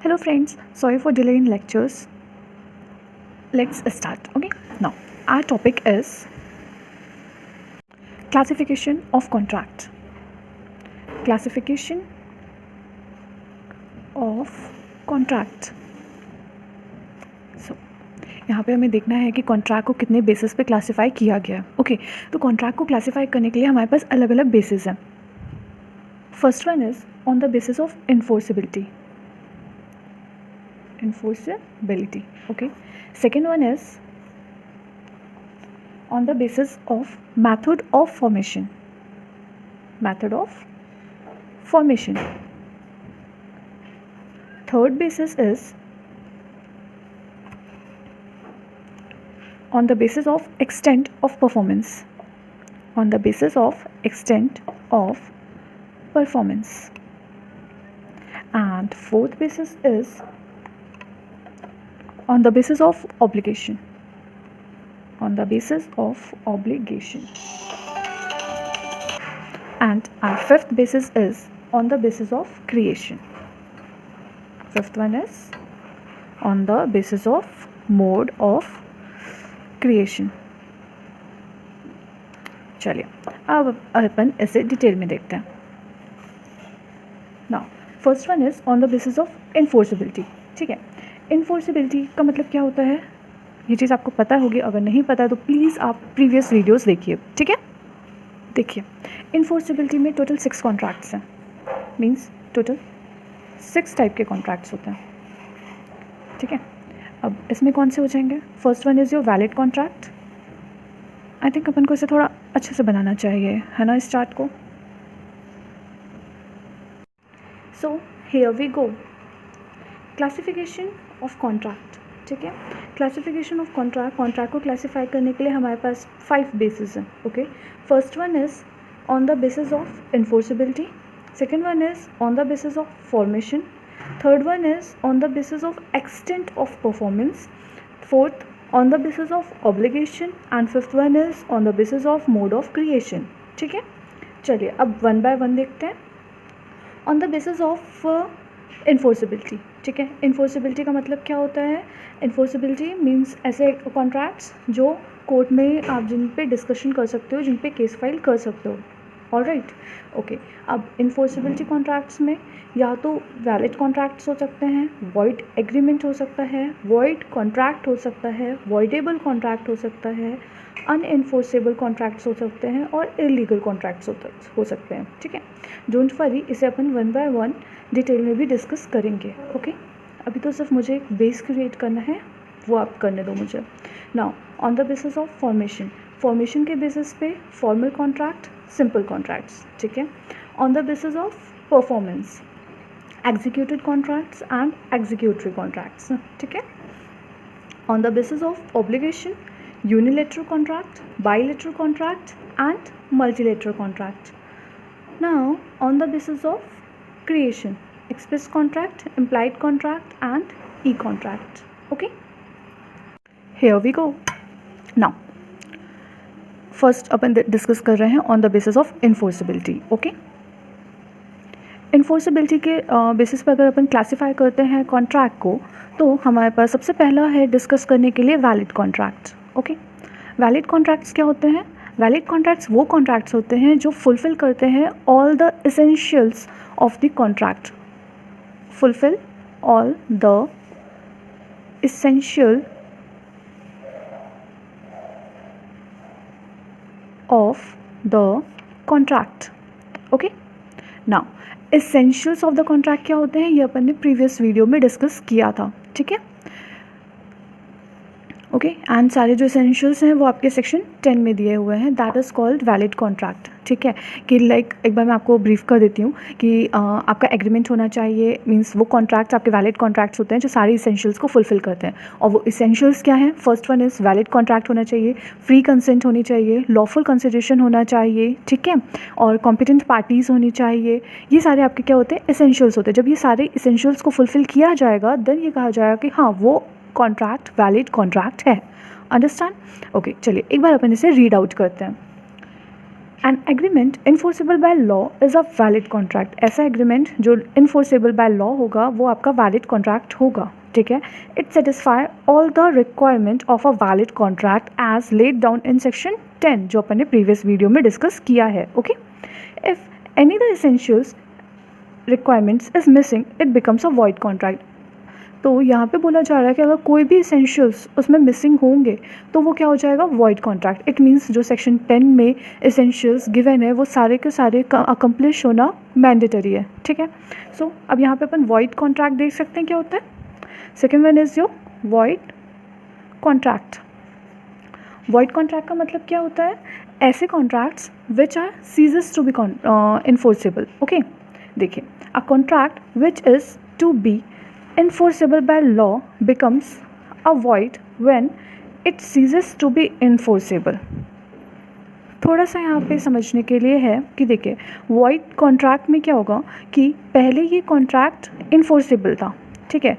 Hello friends, sorry for delay in lectures. Let's start. Okay, now our topic is classification of contract. Classification of contract. So यहाँ पे हमें देखना है कि contract को कितने बेसिस पे क्लासीफाई किया गया है. ओके, तो कॉन्ट्रैक्ट को क्लासीफाई करने के लिए हमारे पास अलग अलग बेसिस हैं. First one is on the basis of enforceability. Okay, second one is on the basis of method of formation. Third basis is on the basis of extent of performance. And fourth basis is on the basis of obligation. And our fifth basis is on the basis of creation. Fifth one is on the basis of mode of creation. चलिए अब अपन इसे detail में देखते हैं. Now first one is on the basis of enforceability. ठीक है, enforceability का मतलब क्या होता है ये चीज़ आपको पता होगी. अगर नहीं पता है तो प्लीज़ आप प्रीवियस वीडियोस देखिए. ठीक है, देखिए इन्फोर्सिबिलिटी में टोटल 6 कॉन्ट्रैक्ट्स हैं. मींस टोटल 6 टाइप के कॉन्ट्रैक्ट्स होते हैं. ठीक है, अब इसमें कौन से हो जाएंगे. First one is your valid contract. I think अपन को इसे थोड़ा अच्छे से बनाना चाहिए, है ना, इस चार्ट को. So here we go. Classification of contract. ठीक है, क्लासिफिकेशन ऑफ कॉन्ट्रैक्ट को क्लासीफाई करने के लिए हमारे पास 5 बेसिस हैं. Okay, first one is on the basis of enforceability. Second one is on the basis of formation. Third one is on the basis of extent of performance. Fourth on the basis of obligation and fifth one is on the basis of mode of creation. ठीक है, चलिए अब one by one देखते हैं. on the basis of enforceability. ठीक है, enforceability का मतलब क्या होता है. enforceability मीन्स ऐसे कॉन्ट्रैक्ट्स जो कोर्ट में आप जिन पे डिस्कशन कर सकते हो, जिन पे केस फाइल कर सकते हो. All right, okay. अब इन्फोर्सिबिलिटी कॉन्ट्रैक्ट्स में या तो वैलिड कॉन्ट्रैक्ट्स हो सकते हैं, वॉइड एग्रीमेंट हो सकता है, वॉइड कॉन्ट्रैक्ट हो सकता है, वॉइडेबल कॉन्ट्रैक्ट हो सकता है, अनएन्फोर्सेबल कॉन्ट्रैक्ट्स हो सकते हैं और इलीगल कॉन्ट्रैक्ट्स हो सकते हैं. ठीक है, डोंट वरी, इसे अपन वन बाय वन डिटेल में भी डिस्कस करेंगे. ओके, अभी तो सिर्फ मुझे एक बेस क्रिएट करना है, वो आप करने दो मुझे. Now on the basis of formation के बेसिस पे फॉर्मल कॉन्ट्रैक्ट, सिंपल कॉन्ट्रैक्ट्स. ठीक है, on the basis of performance executed contracts and executory contracts. ठीक है, on the basis of obligation unilateral contract, bilateral contract and multilateral contract. Now on the basis of creation express contract, implied contract and e-contract. Okay, here we go. Now first upon discuss कर रहे हैं on the basis of enforceability. Okay, enforceability के basis पर अगर अपन classify करते हैं contract को, तो हमारे पास सबसे पहला है डिस्कस करने के लिए valid contract. Okay, valid contracts क्या होते हैं. वैलिड कॉन्ट्रैक्ट्स वो कॉन्ट्रैक्ट्स होते हैं जो फुलफ़िल करते हैं all the essentials of the contract. Fulfil all the essential of the contract. Okay, now essentials of the contract क्या होते हैं ये अपन ने प्रीवियस वीडियो में डिस्कस किया था. ठीक है, ओके. एंड सारे जो एसेंशियल्स हैं वो आपके सेक्शन 10 में दिए हुए हैं. That is called valid contract. ठीक है, कि लाइक एक बार मैं आपको ब्रीफ कर देती हूँ कि आपका एग्रीमेंट होना चाहिए. मींस वो कॉन्ट्रैक्ट आपके वैलिड कॉन्ट्रैक्ट्स होते हैं जो सारे इसेंशियल्स को फुलफिल करते हैं. और वो इसेंशियल्स क्या हैं. First one is valid contract होना चाहिए, फ्री कंसेंट होनी चाहिए, लॉफुल कंसिडरेशन होना चाहिए. ठीक है, और कॉम्पिटेंट पार्टीज़ होनी चाहिए. ये सारे आपके क्या होते हैं, इसेंशियल्स होते हैं. जब ये सारे इसेंशियल्स को फुलफिल किया जाएगा देन ये कहा जाएगा कि हाँ वो कॉन्ट्रैक्ट वैलिड कॉन्ट्रैक्ट है. अंडरस्टैंड. ओके, चलिए एक बार अपन इसे रीड आउट करते हैं. An agreement enforceable by law is a valid contract. ऐसा एग्रीमेंट जो इन्फोर्सेबल बाय लॉ होगा वो आपका वैलिड कॉन्ट्रैक्ट होगा, ठीक है। It satisfy all the requirement of a valid contract as laid down in section 10 जो अपन ने प्रीवियस वीडियो में डिस्कस किया है, okay. If any the essentials requirements is missing it becomes a void contract. तो यहाँ पे बोला जा रहा है कि अगर कोई भी एसेंशियल्स उसमें मिसिंग होंगे तो वो क्या हो जाएगा, वॉइड कॉन्ट्रैक्ट। इट मीन्स जो सेक्शन 10 में एसेंशियल्स गिवन है वो सारे के सारे अकम्प्लिश होना मैंडेटरी है, ठीक है। सो अब यहाँ पे अपन वॉइड कॉन्ट्रैक्ट देख सकते हैं क्या होता है। Second one is your void contract. Void contract का मतलब क्या होता है, ऐसे contracts which are ceases to be enforceable, okay. देखिए, a contract which is to be enforceable by law becomes a void when it ceases to be enforceable। थोड़ा सा यहाँ पे समझने के लिए है कि देखिए void कॉन्ट्रैक्ट में क्या होगा कि पहले ये कॉन्ट्रैक्ट इन्फोर्सेबल था, ठीक है,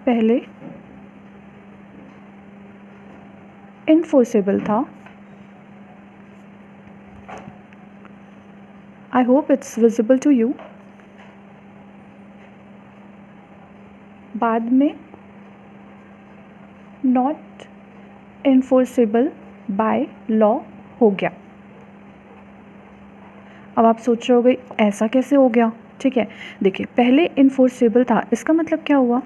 पहले इन्फोर्सेबल था। I hope it's visible to you. बाद में नॉट इन्फोर्सेबल बाय लॉ हो गया। अब आप सोच रहे होगे ऐसा कैसे हो गया, ठीक है। देखिए, पहले इन्फोर्सेबल था, इसका मतलब क्या हुआ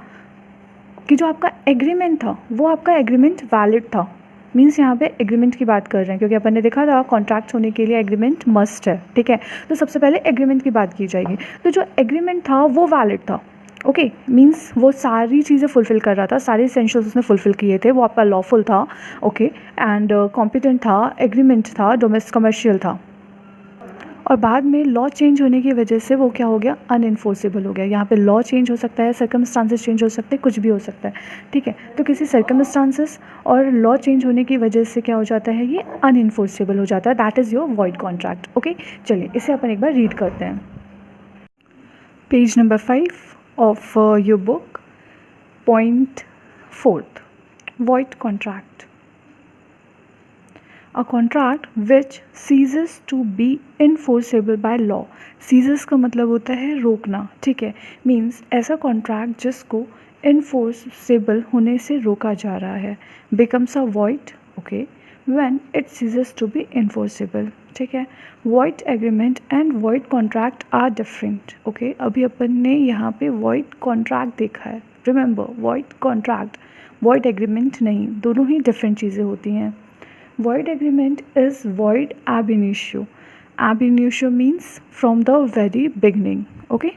कि जो आपका एग्रीमेंट था वो आपका एग्रीमेंट वैलिड था। मीन्स यहाँ पे एग्रीमेंट की बात कर रहे हैं क्योंकि अपन ने देखा था कॉन्ट्रैक्ट होने के लिए एग्रीमेंट मस्ट है, ठीक है। तो सबसे पहले एग्रीमेंट की बात की जाएगी। तो जो एग्रीमेंट था वो वैलिड था, ओके। मीन्स वो सारी चीज़ें फुलफ़िल कर रहा था, सारे एसेंशियल्स उसने फुलफ़िल किए थे, वो आपका लॉफुल था, ओके, एंड कॉम्पिटेंट था, एग्रीमेंट था, डोमेस्टिक कमर्शियल था। और बाद में लॉ चेंज होने की वजह से वो क्या हो गया, अनइन्फोर्सेबल हो गया। यहाँ पे लॉ चेंज हो सकता है, सर्कमस्टांसेस चेंज हो सकते हैं, कुछ भी हो सकता है, ठीक है। तो किसी सर्कमस्टांसेस और लॉ चेंज होने की वजह से क्या हो जाता है, ये अनइन्फोर्सेबल हो जाता है। That is your void contract, okay. चलिए इसे अपन एक बार रीड करते हैं। Page number 5 of your book, point 4th, void contract, a contract which ceases to be enforceable by law। ceases का मतलब होता है रोकना, ठीक है। मीन्स ऐसा कॉन्ट्रैक्ट जिसको इन्फोर्सेबल होने से रोका जा रहा है, becomes a void, okay, when it ceases to be enforceable, ठीक है। void agreement and void contract are different, okay। अभी अपन ने यहाँ पे void contract देखा है, remember void contract, void agreement नहीं, दोनों ही different चीज़ें होती हैं। void agreement is void ab initio। ab initio means from the very beginning, okay।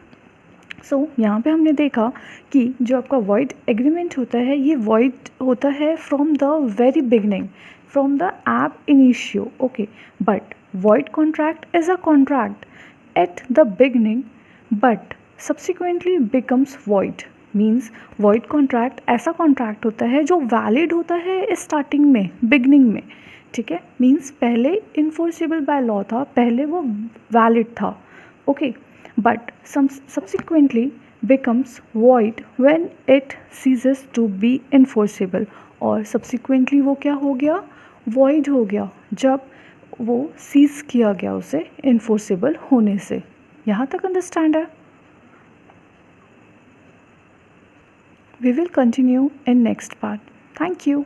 सो यहाँ पे हमने देखा कि जो आपका void agreement होता है ये void होता है from the very beginning, from the ab initio, okay। but void contract is a contract at the beginning but subsequently becomes void। Means void contract ऐसा contract होता है जो valid होता है स्टार्टिंग में, बिगनिंग में, ठीक है। मीन्स पहले इन्फोर्सेबल बाय लॉ था, पहले वो वैलिड था, okay, but subsequently becomes void when it ceases to be enforceable। और subsequently वो क्या हो गया, void हो गया जब वो सीज किया गया उसे इन्फोर्सेबल होने से। यहाँ तक अंडरस्टैंड है। We will continue in next part. Thank you.